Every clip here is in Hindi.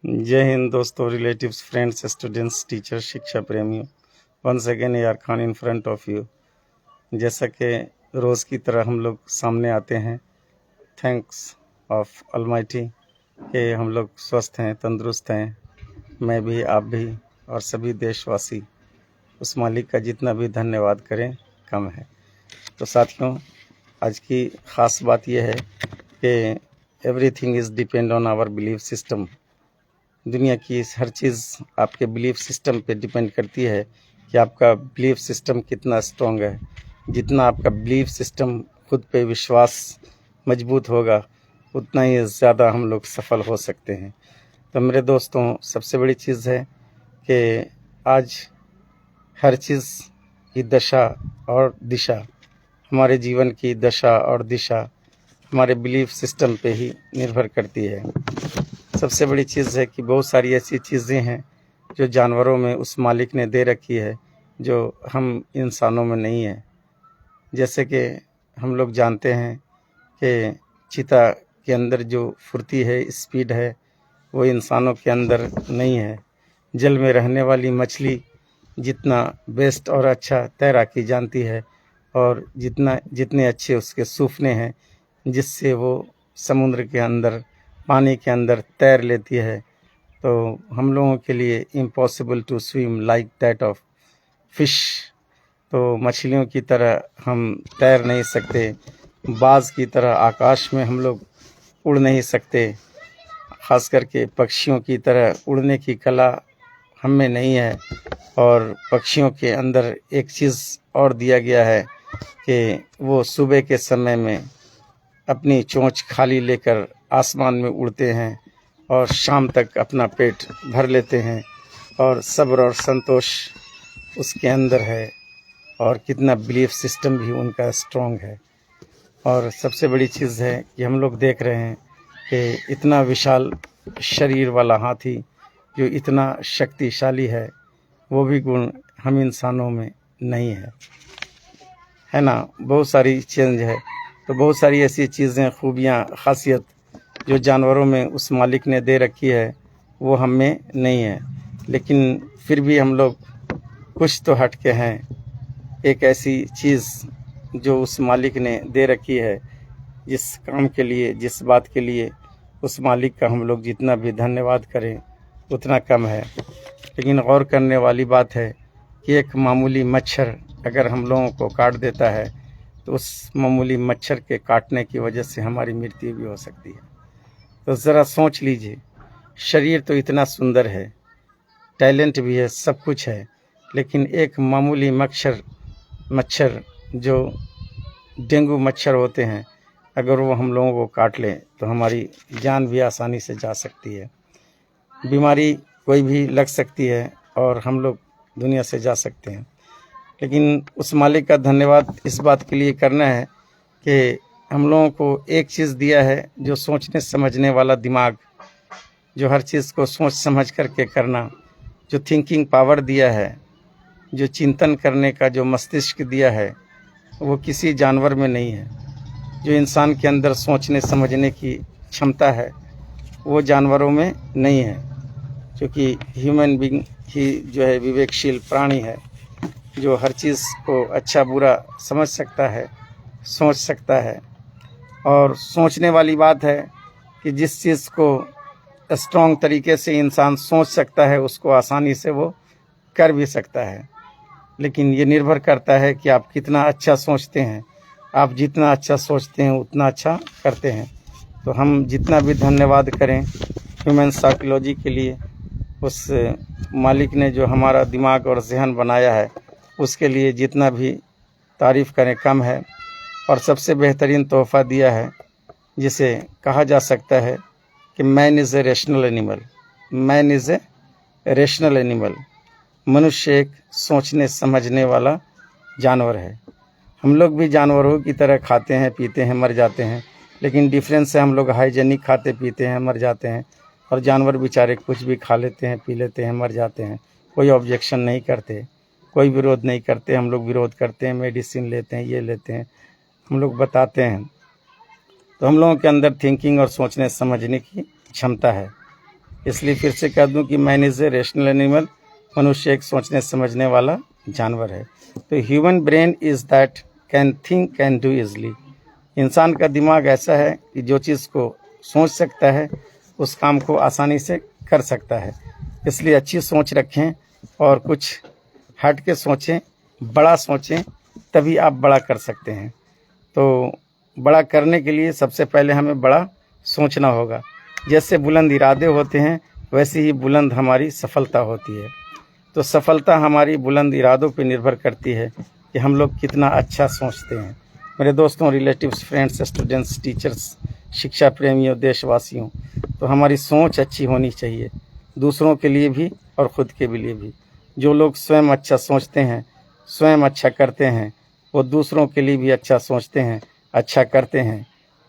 जय हिंद दोस्तों, रिलेटिव्स, फ्रेंड्स, स्टूडेंट्स, टीचर्स, शिक्षा प्रेमियों। वंस अगेन यार Khan in front of you. जैसा कि रोज़ की तरह हम लोग सामने आते हैं, थैंक्स ऑफ ऑलमाइटी कि हम लोग स्वस्थ हैं, तंदुरुस्त हैं। मैं भी, आप भी और सभी देशवासी उस मालिक का जितना भी धन्यवाद करें कम है। तो साथियों, आज की ख़ास बात यह है कि everything is depend on our belief system. दुनिया की हर चीज़ आपके बिलीफ सिस्टम पे डिपेंड करती है कि आपका बिलीफ सिस्टम कितना स्ट्रॉन्ग है। जितना आपका बिलीफ सिस्टम खुद पे विश्वास मजबूत होगा, उतना ही ज़्यादा हम लोग सफल हो सकते हैं। तो मेरे दोस्तों, सबसे बड़ी चीज़ है कि आज हर चीज़ की दशा और दिशा, हमारे जीवन की दशा और दिशा हमारे बिलीफ सिस्टम पे ही निर्भर करती है। सबसे बड़ी चीज़ है कि बहुत सारी ऐसी चीज़ें हैं जो जानवरों में उस मालिक ने दे रखी है, जो हम इंसानों में नहीं है। जैसे कि हम लोग जानते हैं कि चीता के अंदर जो फुर्ती है, स्पीड है, वो इंसानों के अंदर नहीं है। जल में रहने वाली मछली जितना बेस्ट और अच्छा तैराकी जानती है, और जितने अच्छे उसके सूफने हैं जिससे वो समुद्र के अंदर, पानी के अंदर तैर लेती है, तो हम लोगों के लिए impossible to swim like that of fish. तो मछलियों की तरह हम तैर नहीं सकते, बाज की तरह आकाश में हम लोग उड़ नहीं सकते, ख़ास करके पक्षियों की तरह उड़ने की कला हम में नहीं है। और पक्षियों के अंदर एक चीज़ और दिया गया है कि वो सुबह के समय में अपनी चोंच खाली लेकर आसमान में उड़ते हैं और शाम तक अपना पेट भर लेते हैं, और सब्र और संतोष उसके अंदर है, और कितना बिलीफ सिस्टम भी उनका स्ट्रॉन्ग है। और सबसे बड़ी चीज़ है कि हम लोग देख रहे हैं कि इतना विशाल शरीर वाला हाथी जो इतना शक्तिशाली है, वो भी गुण हम इंसानों में नहीं है ना। बहुत सारी चेंज है, तो बहुत सारी ऐसी चीज़ें, खूबियाँ, ख़ासियत जो जानवरों में उस मालिक ने दे रखी है, वो हम में नहीं है। लेकिन फिर भी हम लोग कुछ तो हट के हैं। एक ऐसी चीज़ जो उस मालिक ने दे रखी है, जिस काम के लिए, जिस बात के लिए उस मालिक का हम लोग जितना भी धन्यवाद करें उतना कम है। लेकिन गौर करने वाली बात है कि एक मामूली मच्छर अगर हम लोगों को काट देता है, तो उस मामूली मच्छर के काटने की वजह से हमारी मृत्यु भी हो सकती है। तो ज़रा सोच लीजिए, शरीर तो इतना सुंदर है, टैलेंट भी है, सब कुछ है, लेकिन एक मामूली मच्छर जो डेंगू मच्छर होते हैं, अगर वो हम लोगों को काट लें तो हमारी जान भी आसानी से जा सकती है। बीमारी कोई भी लग सकती है और हम लोग दुनिया से जा सकते हैं। लेकिन उस मालिक का धन्यवाद इस बात के लिए करना है कि हम लोगों को एक चीज़ दिया है, जो सोचने समझने वाला दिमाग, जो हर चीज़ को सोच समझ करके करना, जो थिंकिंग पावर दिया है, जो चिंतन करने का जो मस्तिष्क दिया है, वो किसी जानवर में नहीं है। जो इंसान के अंदर सोचने समझने की क्षमता है, वो जानवरों में नहीं है, क्योंकि ह्यूमन बीइंग ही जो है विवेकशील प्राणी है, जो हर चीज़ को अच्छा बुरा समझ सकता है, सोच सकता है। और सोचने वाली बात है कि जिस चीज़ को स्ट्रॉन्ग तरीके से इंसान सोच सकता है, उसको आसानी से वो कर भी सकता है। लेकिन ये निर्भर करता है कि आप कितना अच्छा सोचते हैं। आप जितना अच्छा सोचते हैं उतना अच्छा करते हैं। तो हम जितना भी धन्यवाद करें ह्यूमन साइकोलॉजी के लिए, उस मालिक ने जो हमारा दिमाग और ज़हन बनाया है, उसके लिए जितना भी तारीफ़ करें कम है। और सबसे बेहतरीन तोहफ़ा दिया है, जिसे कहा जा सकता है कि man is a rational animal. Man is a rational animal. मनुष्य एक सोचने समझने वाला जानवर है। हम लोग भी जानवरों की तरह खाते हैं, पीते हैं, मर जाते हैं, लेकिन डिफरेंस है, हम लोग हाइजेनिक खाते पीते हैं, मर जाते हैं, और जानवर बेचारे कुछ भी खा लेते हैं, पी लेते हैं, मर जाते हैं। कोई ऑब्जेक्शन नहीं करते, कोई विरोध नहीं करते। हम लोग विरोध करते हैं, मेडिसिन लेते हैं, ये लेते हैं, हम लोग बताते हैं। तो हम लोगों के अंदर थिंकिंग और सोचने समझने की क्षमता है। इसलिए फिर से कह दूं कि man is a rational animal, मनुष्य एक सोचने समझने वाला जानवर है। तो human brain is that can think can do easily. इंसान का दिमाग ऐसा है कि जो चीज़ को सोच सकता है उस काम को आसानी से कर सकता है। इसलिए अच्छी सोच रखें और कुछ हट के सोचें, बड़ा सोचें, तभी आप बड़ा कर सकते हैं। तो बड़ा करने के लिए सबसे पहले हमें बड़ा सोचना होगा। जैसे बुलंद इरादे होते हैं वैसे ही बुलंद हमारी सफलता होती है। तो सफलता हमारी बुलंद इरादों पर निर्भर करती है कि हम लोग कितना अच्छा सोचते हैं। मेरे दोस्तों, रिलेटिव्स, फ्रेंड्स, स्टूडेंट्स, टीचर्स, शिक्षा प्रेमियों, देशवासियों, तो हमारी सोच अच्छी होनी चाहिए, दूसरों के लिए भी और ख़ुद के लिए भी। जो लोग स्वयं अच्छा सोचते हैं, स्वयं अच्छा करते हैं, वो दूसरों के लिए भी अच्छा सोचते हैं, अच्छा करते हैं।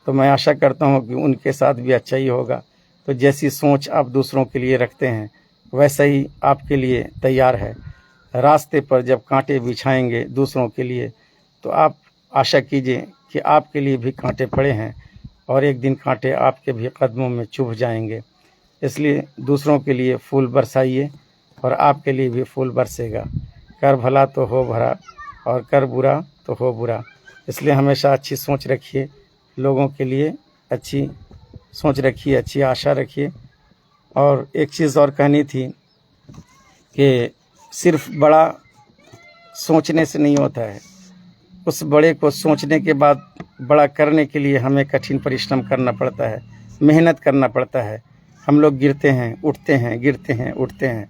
तो मैं आशा करता हूँ कि उनके साथ भी अच्छा ही होगा। तो जैसी सोच आप दूसरों के लिए रखते हैं वैसा ही आपके लिए तैयार है। रास्ते पर जब कांटे बिछाएंगे दूसरों के लिए तो आप आशा कीजिए कि आपके लिए भी कांटे पड़े हैं और एक दिन कांटे आपके भी कदमों में चुभ जाएंगे। इसलिए दूसरों के लिए फूल बरसाइए और आपके लिए भी फूल बरसेगा। कर भला तो हो भला और कर बुरा तो हो बुरा। इसलिए हमेशा अच्छी सोच रखिए, लोगों के लिए अच्छी सोच रखिए, अच्छी आशा रखिए। और एक चीज़ और कहनी थी कि सिर्फ बड़ा सोचने से नहीं होता है, उस बड़े को सोचने के बाद बड़ा करने के लिए हमें कठिन परिश्रम करना पड़ता है, मेहनत करना पड़ता है। हम लोग गिरते हैं, उठते हैं, गिरते हैं, उठते हैं,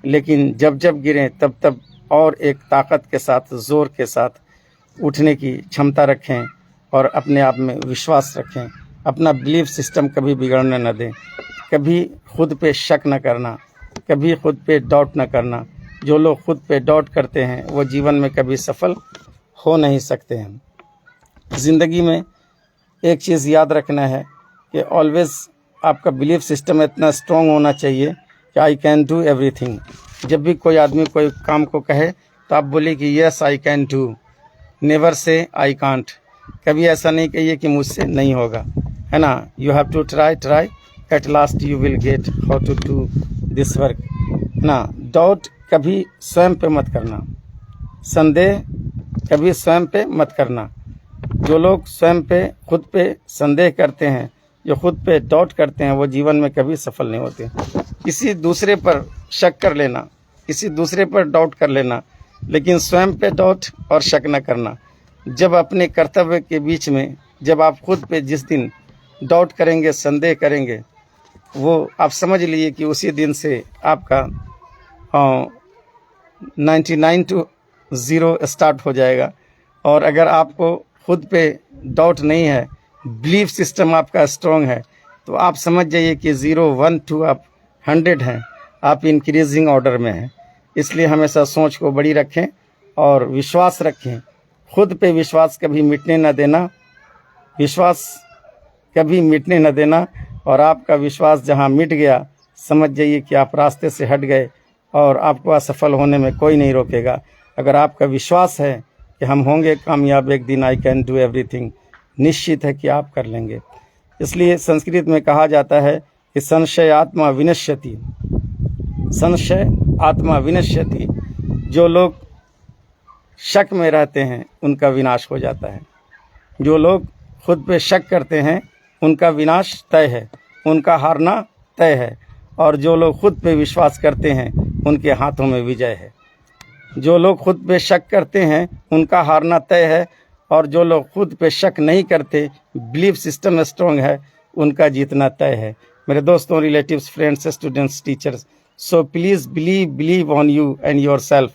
लेकिन जब जब गिरें तब तब और एक ताकत के साथ, ज़ोर के साथ उठने की क्षमता रखें और अपने आप में विश्वास रखें। अपना बिलीफ सिस्टम कभी बिगड़ने न दें, कभी खुद पे शक न करना, कभी खुद पे डाउट न करना। जो लोग खुद पे डाउट करते हैं वो जीवन में कभी सफल हो नहीं सकते हैं। ज़िंदगी में एक चीज़ याद रखना है कि ऑलवेज़ आपका बिलीफ सिस्टम इतना स्ट्रॉन्ग होना चाहिए कि आई कैन डू एवरीथिंग। जब भी कोई आदमी कोई काम को कहे तो आप बोलिए कि yes I can do, never say I can't. कभी ऐसा नहीं कहिए कि मुझसे नहीं होगा, है ना। You have to try, at last you will get how to do this work, है ना। डाउट कभी स्वयं पे मत करना, संदेह कभी स्वयं पे मत करना। जो लोग स्वयं पे, खुद पे संदेह करते हैं, जो खुद पे डाउट करते हैं, वो जीवन में कभी सफल नहीं होते। किसी दूसरे पर शक कर लेना, किसी दूसरे पर डाउट कर लेना, लेकिन स्वयं पे डाउट और शक न करना। जब अपने कर्तव्य के बीच में, जब आप खुद पे जिस दिन डाउट करेंगे, संदेह करेंगे, वो आप समझ लीजिए कि उसी दिन से आपका 99 to 0 स्टार्ट हो जाएगा। और अगर आपको खुद पे डाउट नहीं है, बिलीफ सिस्टम आपका स्ट्रॉन्ग है, तो आप समझ जाइए कि 0, 1, 2 आप 100 हैं, आप इंक्रीजिंग ऑर्डर में हैं। इसलिए हमेशा सोच को बड़ी रखें और विश्वास रखें। खुद पे विश्वास कभी मिटने न देना, विश्वास कभी मिटने न देना। और आपका विश्वास जहाँ मिट गया, समझ जाइए कि आप रास्ते से हट गए और आपको असफल होने में कोई नहीं रोकेगा। अगर आपका विश्वास है कि हम होंगे कामयाब एक दिन, आई कैन डू एवरीथिंग, निश्चित है कि आप कर लेंगे। इसलिए संस्कृत में कहा जाता है कि संशय आत्मा विनश्यति, संशय आत्मा विनश्यति। जो लोग शक में रहते हैं उनका विनाश हो जाता है। जो लोग खुद पे शक करते हैं उनका विनाश तय है, उनका हारना तय है। और जो लोग खुद पे विश्वास करते हैं उनके हाथों में विजय है। जो लोग खुद पे शक करते हैं उनका हारना तय है, और जो लोग खुद पे शक नहीं करते, बिलीफ सिस्टम स्ट्रॉन्ग है, उनका जीतना तय है। मेरे दोस्तों, relatives, friends, students, teachers, so please believe on you and yourself.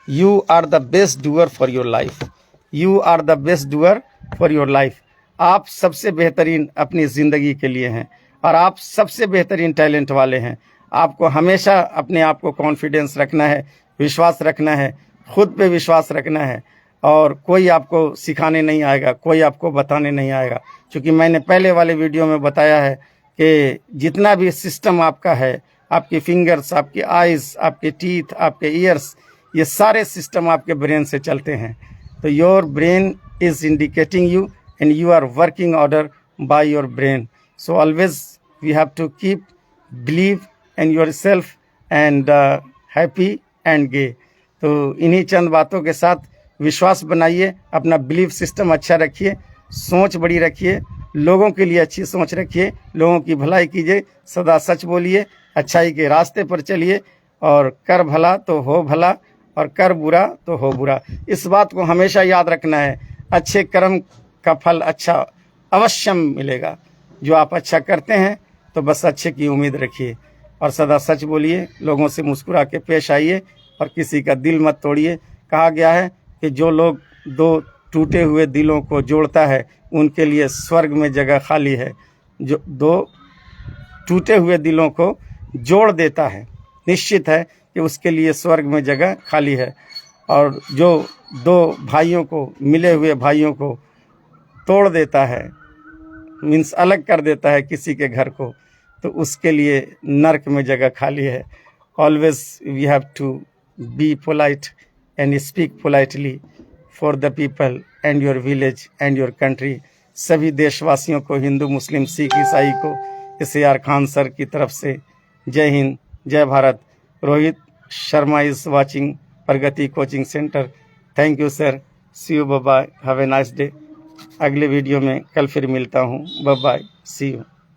You are the best doer for your life, you are the best doer for your life. आप सबसे बेहतरीन अपनी ज़िंदगी के लिए हैं और आप सबसे बेहतरीन टैलेंट वाले हैं। आपको हमेशा अपने आप को कॉन्फिडेंस रखना है, विश्वास रखना है, खुद पे विश्वास रखना है। और कोई आपको सिखाने नहीं आएगा, कोई आपको बताने नहीं आएगा। क्योंकि मैंने पहले वाले वीडियो में बताया है कि जितना भी सिस्टम आपका है, आपकी फिंगर्स, आपकी आइज़, आपके टीथ, आपके ईयर्स, ये सारे सिस्टम आपके ब्रेन से चलते हैं। तो your brain is indicating you and you are working order by your brain. So always we have to keep believe and yourself and happy and gay. तो इन्हीं चंद बातों के साथ विश्वास बनाइए, अपना बिलीफ सिस्टम अच्छा रखिए, सोच बड़ी रखिए, लोगों के लिए अच्छी सोच रखिए, लोगों की भलाई कीजिए, सदा सच बोलिए, अच्छाई के रास्ते पर चलिए, और कर भला तो हो भला और कर बुरा तो हो बुरा। इस बात को हमेशा याद रखना है। अच्छे कर्म का फल अच्छा अवश्य मिलेगा। जो आप अच्छा करते हैं तो बस अच्छे की उम्मीद रखिए और सदा सच बोलिए, लोगों से मुस्कुरा के पेश आइए और किसी का दिल मत तोड़िए। कहा गया है कि जो लोग दो टूटे हुए दिलों को जोड़ता है उनके लिए स्वर्ग में जगह खाली है। जो दो टूटे हुए दिलों को जोड़ देता है, निश्चित है कि उसके लिए स्वर्ग में जगह खाली है। और जो दो भाइयों को, मिले हुए भाइयों को तोड़ देता है, मीन्स अलग कर देता है किसी के घर को, तो उसके लिए नर्क में जगह खाली है। Always we have to be polite and speak politely for the people and your village and your country. सभी देशवासियों को, हिंदू मुस्लिम सिख ईसाई को, SAR खान सर की तरफ से जय हिंद, जय Bharat. Rohit Sharma is watching Pragati coaching centre. Thank you sir, see you, bye bye, have a nice day. अगले वीडियो में कल फिर मिलता हूँ, बाय बाय, सी यू।